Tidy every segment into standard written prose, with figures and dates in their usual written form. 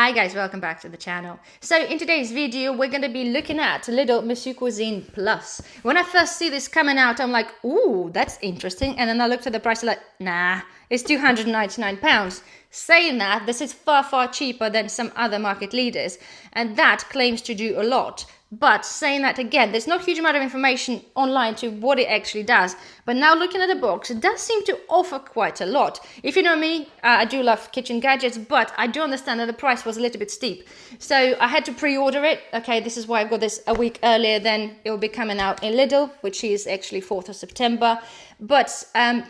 Hi guys, welcome back to the channel. So in today's video, we're going to be looking at Lidl Monsieur Cuisine Plus. When I first see this coming out, I'm like, ooh, that's interesting. And then I looked at the price, like, nah, it's £299. Saying that, this is far, far cheaper than some other market leaders. And that claims to do a lot. But saying that again, there's not a huge amount of information online to what it actually does. But now looking at the box, it does seem to offer quite a lot. If you know me, I do love kitchen gadgets, but I do understand that the price was a little bit steep. So I had to pre-order it. Okay, this is why I've got this a week earlier than it will be coming out in Lidl, which is actually 4th of September. But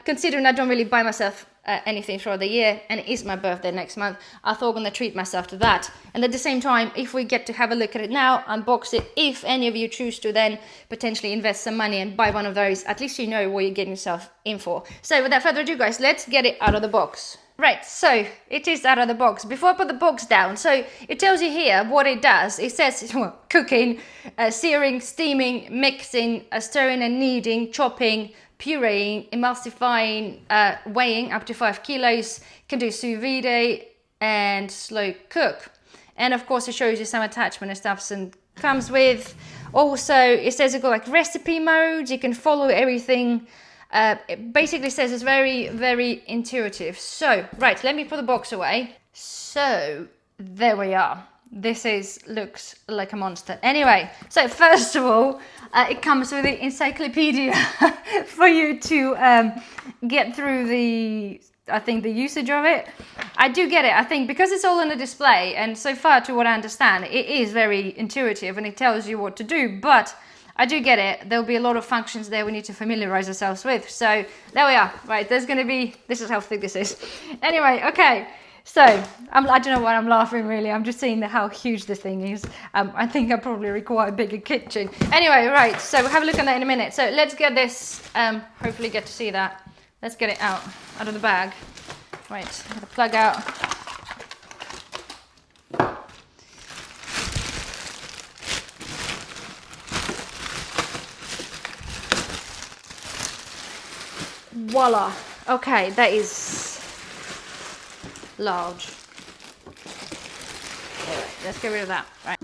considering I don't really buy myself anything throughout the year, and it is my birthday next month, I thought I'm going to treat myself to that. And at the same time, if we get to have a look at it now, unbox it, if any of you choose to then potentially invest some money and buy one of those, at least you know what you're getting yourself in for. So without further ado guys, let's get it out of the box. Right, so it is out of the box. Before I put the box down, so it tells you here what it does. It says, well, cooking, searing, steaming, mixing, stirring and kneading, chopping, pureeing, emulsifying, weighing up to 5 kilos, can do sous vide and slow cook. And of course it shows you some attachment and stuff and comes with. Also it says it's got like recipe modes, you can follow everything. It basically says it's very, very intuitive. So, right, let me put the box away. So, there we are. This looks like a monster. Anyway, so first of all, it comes with the encyclopedia for you to get through the usage of it. I do get it. I think because it's all on the display, and so far to what I understand, it is very intuitive and it tells you what to do, but I do get it. There'll be a lot of functions there we need to familiarize ourselves with. So there we are. Right, this is how thick this is. Anyway, okay. So, I don't know why I'm laughing really, I'm just seeing how huge this thing is. I think I probably require a bigger kitchen. Anyway, right, so we'll have a look at that in a minute. So let's get this, hopefully get to see that. Let's get it out of the bag. Right, get the plug out. Voila, okay, that is large. Anyway, let's get rid of that. Right.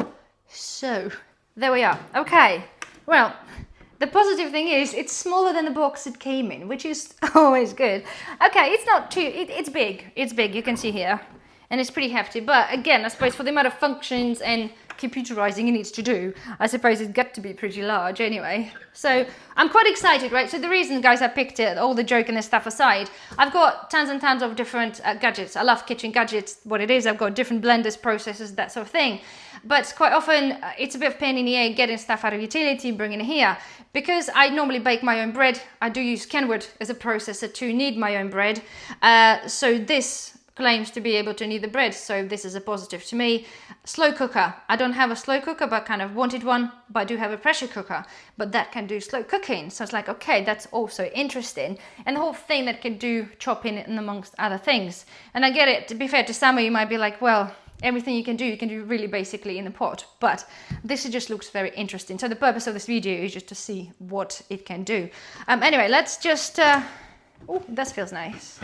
So there we are. Okay. Well, the positive thing is it's smaller than the box it came in, which is always good. Okay, it's not too. It's big. It's big. You can see here, and it's pretty hefty. But again, I suppose for the amount of functions and computerizing it needs to do, I suppose it's got to be pretty large anyway. So I'm quite excited, right? So the reason, guys, I picked it, all the joke and this stuff aside, I've got tons and tons of different gadgets. I love kitchen gadgets, what it is. I've got different blenders, processors, that sort of thing. But quite often it's a bit of pain in the ear getting stuff out of utility, bringing it here. Because I normally bake my own bread, I do use Kenwood as a processor to knead my own bread. So this claims to be able to knead the bread, so this is a positive to me. Slow cooker. I don't have a slow cooker, but kind of wanted one, but I do have a pressure cooker, but that can do slow cooking. So it's like, okay, that's also interesting. And the whole thing that can do chopping and amongst other things. And I get it, to be fair to some of you might be like, well, everything you can do really basically in the pot, but this just looks very interesting. So the purpose of this video is just to see what it can do. Anyway, let's just, oh, that feels nice.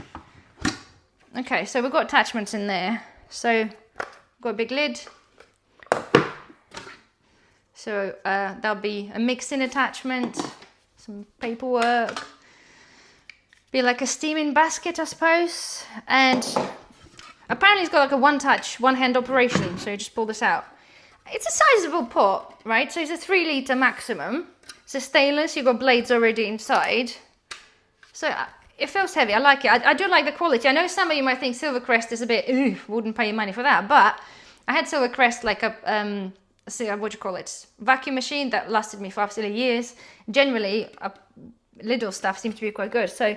Okay, so we've got attachments in there. So, got a big lid. So, that'll be a mixing attachment, some paperwork. Be like a steaming basket, I suppose. And apparently it's got like a one-touch, one-hand operation. So you just pull this out. It's a sizable pot, right? So it's a 3 litre maximum. It's a stainless, you've got blades already inside. So, it feels heavy. I like it. I do like the quality. I know some of you might think Silvercrest is a bit, wouldn't pay money for that. But I had Silvercrest like a, what do you call it? Vacuum machine that lasted me for absolutely years. Generally, Lidl stuff seems to be quite good. So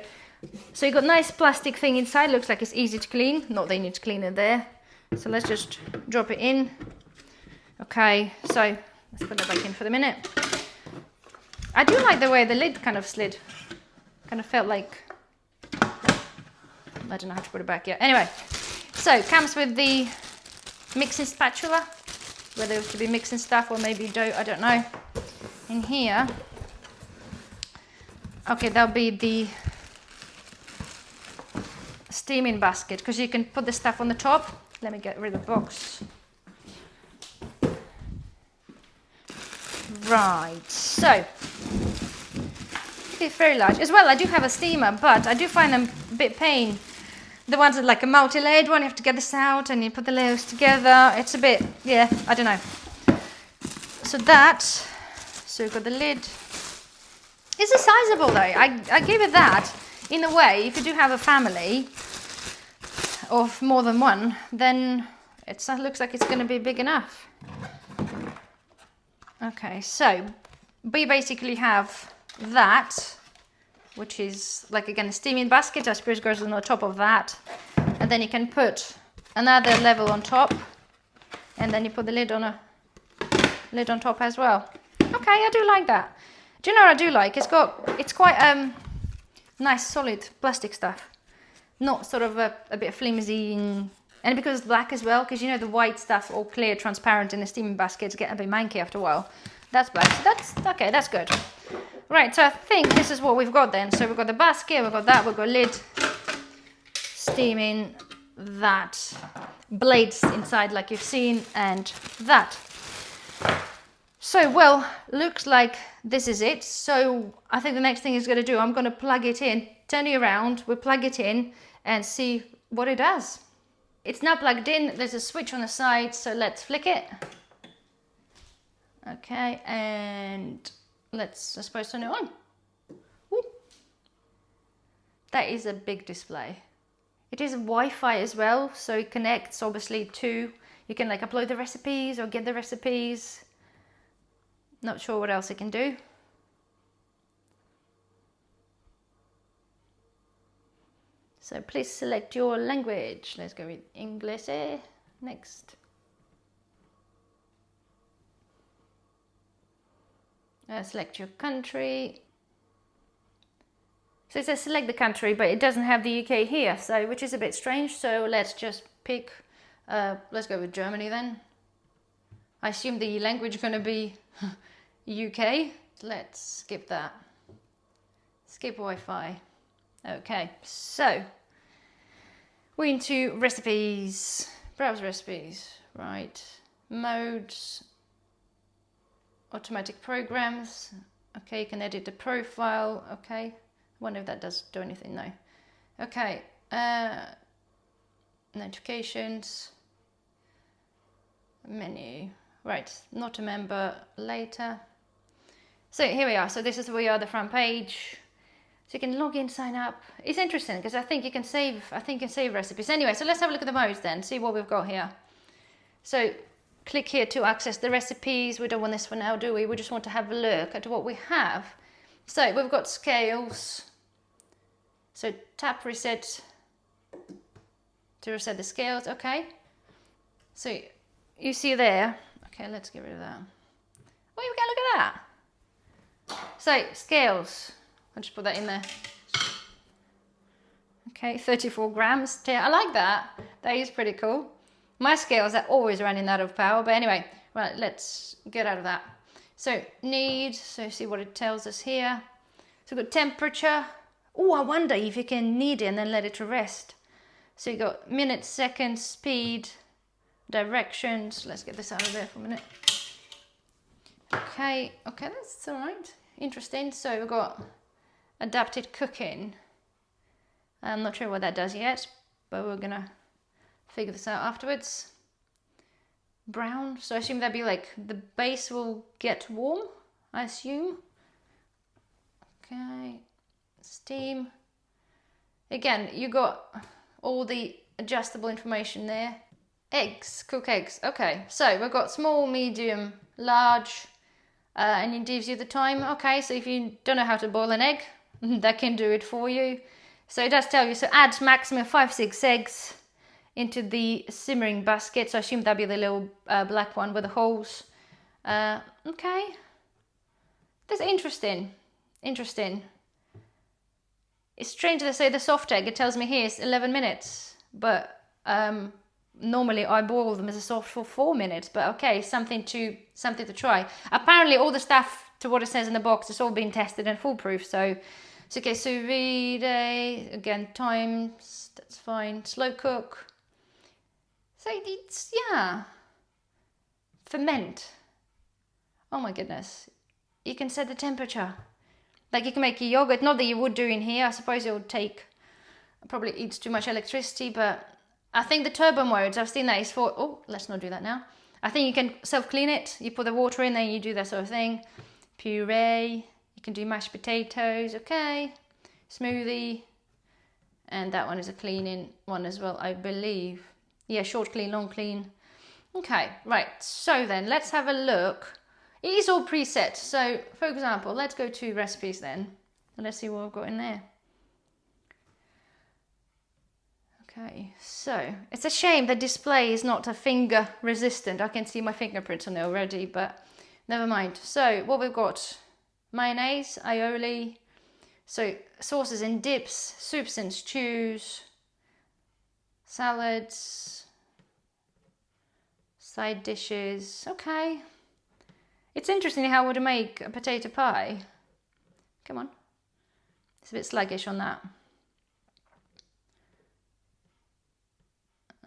you got nice plastic thing inside. Looks like it's easy to clean. Not that you need to clean it there. So let's just drop it in. Okay, so let's put that back in for the minute. I do like the way the lid kind of slid. Kind of felt like, I don't know how to put it back yet. Anyway, so it comes with the mixing spatula, whether it was to be mixing stuff or maybe dough, I don't know. In here, okay, that'll be the steaming basket, because you can put the stuff on the top Let me get rid of the box. Right, so it's very large. As well, I do have a steamer, but I do find them a bit pain. The ones that like a multi-layered one, you have to get this out and you put the layers together. It's a bit, yeah, I don't know. So we've got the lid. It's a sizable though, I give it that. In a way, if you do have a family of more than one, then it looks like it's going to be big enough. Okay, so we basically have that, which is like again a steaming basket. I suppose goes on the top of that, and then you can put another level on top, and then you put the lid on top as well. Okay, I do like that. Do you know what I do like? It's quite nice solid plastic stuff, not sort of a bit flimsy, and because it's black as well, because you know the white stuff all clear transparent in the steaming baskets get a bit manky after a while. That's black, so that's okay, that's good. Right, so I think this is what we've got then. So we've got the basket, we've got that, we've got lid, steaming, that, blades inside like you've seen, and that. So, well, looks like this is it. So I think the next thing is going to do, I'm going to plug it in, turn it around, we'll plug it in and see what it does. It's now plugged in, there's a switch on the side, so let's flick it. Okay, and let's, I suppose, turn it on. Ooh. That is a big display. It is Wi-Fi as well, so it connects obviously to, you can like upload the recipes or get the recipes. Not sure what else it can do. So please select your language. Let's go with English. Next. Select your country. So it says select the country, but it doesn't have the UK here, so which is a bit strange. So let's just pick, let's go with Germany then. I assume the language is going to be UK. Let's skip that. Skip Wi-Fi. Okay, so we're into recipes, browse recipes, right? Modes, automatic programs. Okay, you can edit the profile. Okay, I wonder if that does do anything. No. Okay, notifications, menu. Right, not a member, later. So here we are. So this is where we are, the front page. So you can log in, sign up. It's interesting because I think you can save. I think you can save recipes. Anyway, so let's have a look at the modes then. See what we've got here. So click here to access the recipes. We don't want this for now, do we? We just want to have a look at what we have. So we've got scales. So tap reset to reset the scales. Okay. So you see there. Okay, let's get rid of that. Oh, you can look at that. So scales. I'll just put that in there. Okay, 34 grams. I like that. That is pretty cool. My scales are always running out of power. But anyway, right, let's get out of that. So need, so see what it tells us here. So we've got temperature. Oh, I wonder if you can knead it and then let it to rest. So you got minutes, seconds, speed, directions. Let's get this out of there for a minute. Okay, that's all right. Interesting. So we've got adapted cooking. I'm not sure what that does yet, but we're gonna figure this out afterwards. Brown, so I assume that'd be like the base will get warm, I assume. Okay, steam. Again, you got all the adjustable information there. Eggs, cook eggs. Okay, so we've got small, medium, large, and it gives you the time. Okay, so if you don't know how to boil an egg, that can do it for you. So it does tell you, so add maximum 5-6 eggs into the simmering basket. So I assume that'd be the little black one with the holes. Okay, that's interesting. Interesting. It's strange they say the soft egg. It tells me here it's 11 minutes, but normally I boil them as a soft for 4 minutes. But okay, something to try. Apparently, all the stuff to what it says in the box is all been tested and foolproof. So okay, sous vide again, times, that's fine. Slow cook. So it's, yeah. Ferment. Oh my goodness. You can set the temperature. Like you can make a yogurt, not that you would do in here. I suppose it would take, probably eats too much electricity, but I think the turbo modes, I've seen that is for, oh, let's not do that now. I think you can self-clean it. You put the water in, then you do that sort of thing. Puree. You can do mashed potatoes, okay. Smoothie. And that one is a cleaning one as well, I believe. Yeah, short clean, long clean. Okay, right. So then let's have a look. It is all preset. So for example, let's go to recipes then. And let's see what I've got in there. Okay, so it's a shame the display is not a finger resistant. I can see my fingerprints on it already, but never mind. So what we've got, mayonnaise, aioli, so sauces and dips, soups and stews, salads, side dishes. Okay. It's interesting how would make a potato pie. Come on. It's a bit sluggish on that.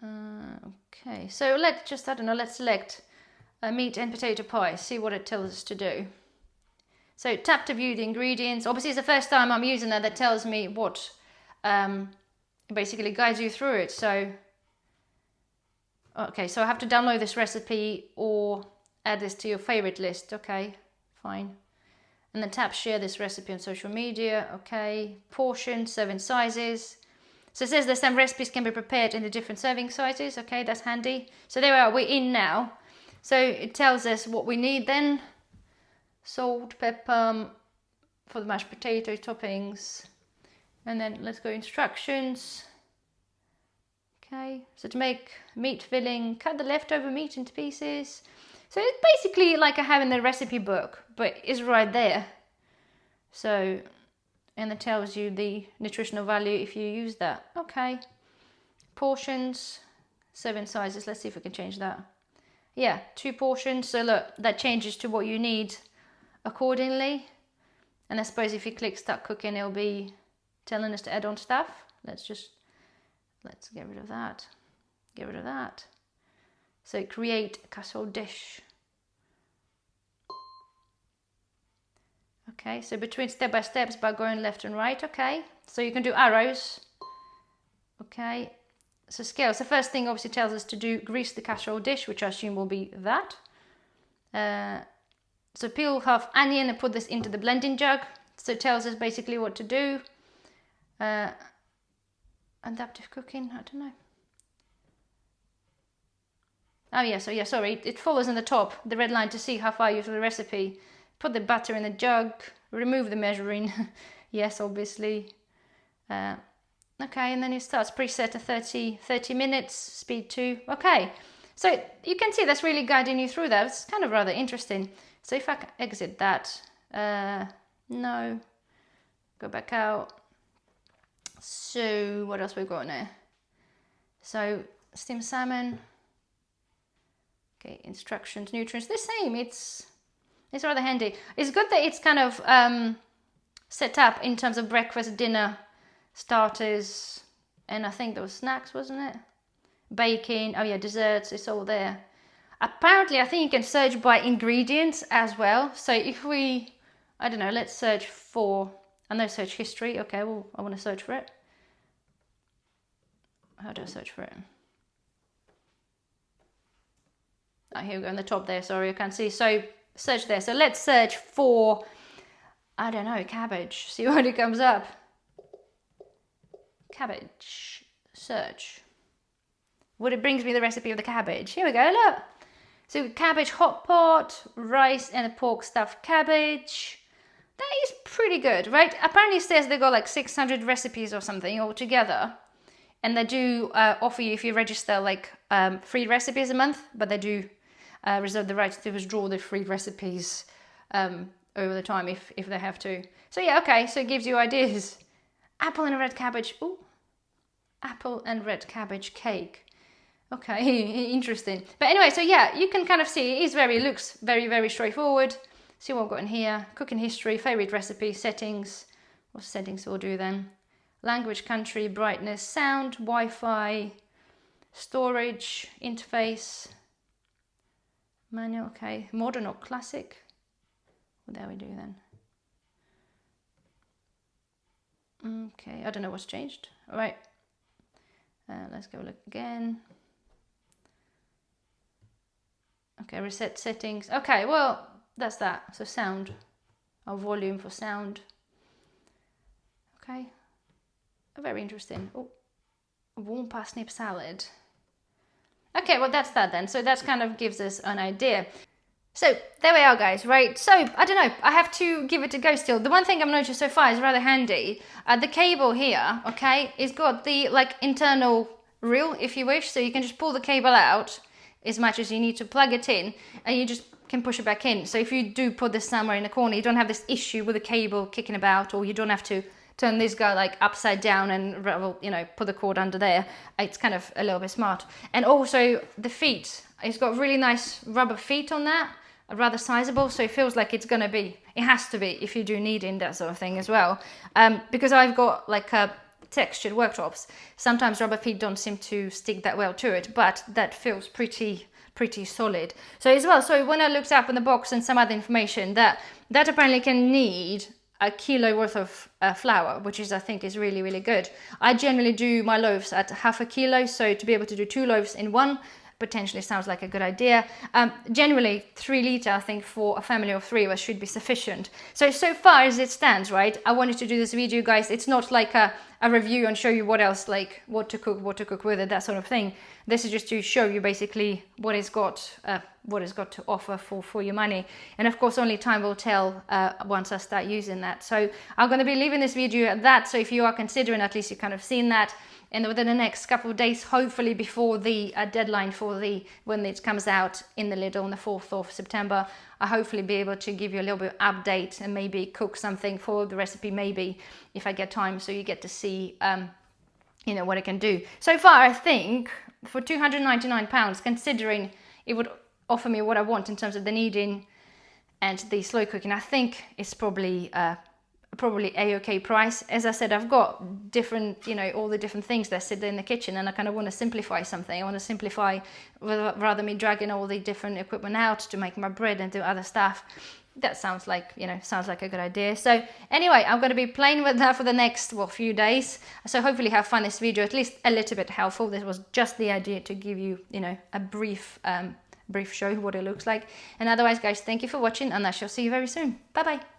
Okay, so let's just, I don't know, let's select meat and potato pie, see what it tells us to do. So tap to view the ingredients. Obviously it's the first time I'm using that tells me what, basically guides you through it. So, okay, so I have to download this recipe or add this to your favorite list. Okay, fine. And then tap share this recipe on social media. Okay, portion, serving sizes. So it says that some recipes can be prepared in the different serving sizes. Okay, that's handy. So there we are, we're in now. So it tells us what we need then. Salt, pepper for the mashed potato toppings. And then let's go instructions. Okay, so to make meat filling, cut the leftover meat into pieces. So it's basically like I have in the recipe book, but it's right there. So, and it tells you the nutritional value if you use that. Okay. Portions, serving sizes. Let's see if we can change that. Yeah, 2 portions. So look, that changes to what you need accordingly. And I suppose if you click start cooking, it'll be telling us to add on stuff. Let's get rid of that. Get rid of that. So create a casserole dish. Okay, so between step by steps by going left and right. Okay, so you can do arrows. Okay, so scales. The first thing obviously tells us to do grease the casserole dish, which I assume will be that. So peel half onion and put this into the blending jug. So it tells us basically what to do. Adaptive cooking, I don't know. Oh yeah, so yeah, sorry, it follows in the top, the red line to see how far you through the recipe. Put the butter in the jug, remove the measuring, yes, obviously. Okay, and then it starts preset to 30 minutes, speed 2. Okay, so you can see that's really guiding you through that. It's kind of rather interesting. So if I can exit that, no, go back out. So what else we've got now? So steamed salmon. Okay, instructions, nutrients, the same. It's rather handy. It's good that it's kind of set up in terms of breakfast, dinner, starters, and I think there was snacks, wasn't it? Baking, oh yeah, desserts, it's all there. Apparently, I think you can search by ingredients as well. So if we, I don't know, let's search for, I know search history. Okay, well, I want to search for it. How do I search for it? Oh, here we go on the top there. Sorry, I can't see. So search there. So let's search for, I don't know, cabbage. See what it comes up. Cabbage. Search. What it brings me the recipe of the cabbage. Here we go, look. So cabbage hot pot, rice and a pork stuffed cabbage. That is pretty good, right? Apparently it says they got like 600 recipes or something altogether. And they do offer you, if you register, like 3 recipes a month, but they do reserve the right to withdraw the free recipes over the time if they have to. So yeah, okay, so it gives you ideas. Apple and red cabbage. Ooh, apple and red cabbage cake. Okay, interesting. But anyway, so yeah, you can kind of see it looks very, very straightforward. See what I've got in here. Cooking history, favorite recipe, settings. What settings we'll do then? Language, country, brightness, sound, Wi-Fi, Storage, interface, manual, okay. Modern or classic? What there we do then? Okay, I don't know what's changed. All right, let's go look again. Okay, reset settings. Okay, well, that's that. So sound, or volume for sound. Okay, very interesting. Oh, warm parsnip salad. Okay, well, that's that then. So that kind of gives us an idea. So there we are, guys, right? So I don't know, I have to give it a go still. The one thing I've noticed so far is rather handy. The cable here, okay, it's got the like internal reel, if you wish, so you can just pull the cable out as much as you need to plug it in, and you just can push it back in. So if you do put this somewhere in the corner, you don't have this issue with the cable kicking about, or you don't have to turn this guy like upside down and, you know, put the cord under there. It's kind of a little bit smart. And also the feet, it's got really nice rubber feet on that, rather sizable, so it feels like it's gonna be, it has to be if you do kneading, that sort of thing as well. Because I've got like textured worktops, sometimes rubber feet don't seem to stick that well to it, but that feels pretty solid. So as well, so when I looked up in the box and some other information, that apparently can knead a kilo worth of flour, which is, I think, is really good. I generally do my loaves at half a kilo, so to be able to do 2 loaves in one potentially sounds like a good idea. Generally 3 litre, I think, for a family of 3 should be sufficient. So far as it stands, right, I wanted to do this video, guys. It's not like a review and show you what else, like what to cook with it, that sort of thing. This is just to show you basically what it's got to offer for your money. And of course, only time will tell once I start using that. So I'm going to be leaving this video at that. So if you are considering, at least you've kind of seen that. And within the next couple of days, hopefully before the deadline for when it comes out in the Lidl on the 4th of September, I'll hopefully be able to give you a little bit of update and maybe cook something for the recipe, maybe if I get time, so you get to see you know, what it can do. So far, I think for £299, considering it would offer me what I want in terms of the kneading and the slow cooking, I think it's probably a-okay price. As I said, I've got different, you know, all the different things that sit there in the kitchen, and I kind of want to simplify something. I want to simplify rather me dragging all the different equipment out to make my bread and do other stuff. That sounds like, you know, sounds like a good idea. So anyway, I'm going to be playing with that for the next few days. So hopefully have found this video at least a little bit helpful. This was just the idea to give you, you know, a brief show what it looks like. And otherwise, guys, thank you for watching, and I shall see you very soon. Bye bye.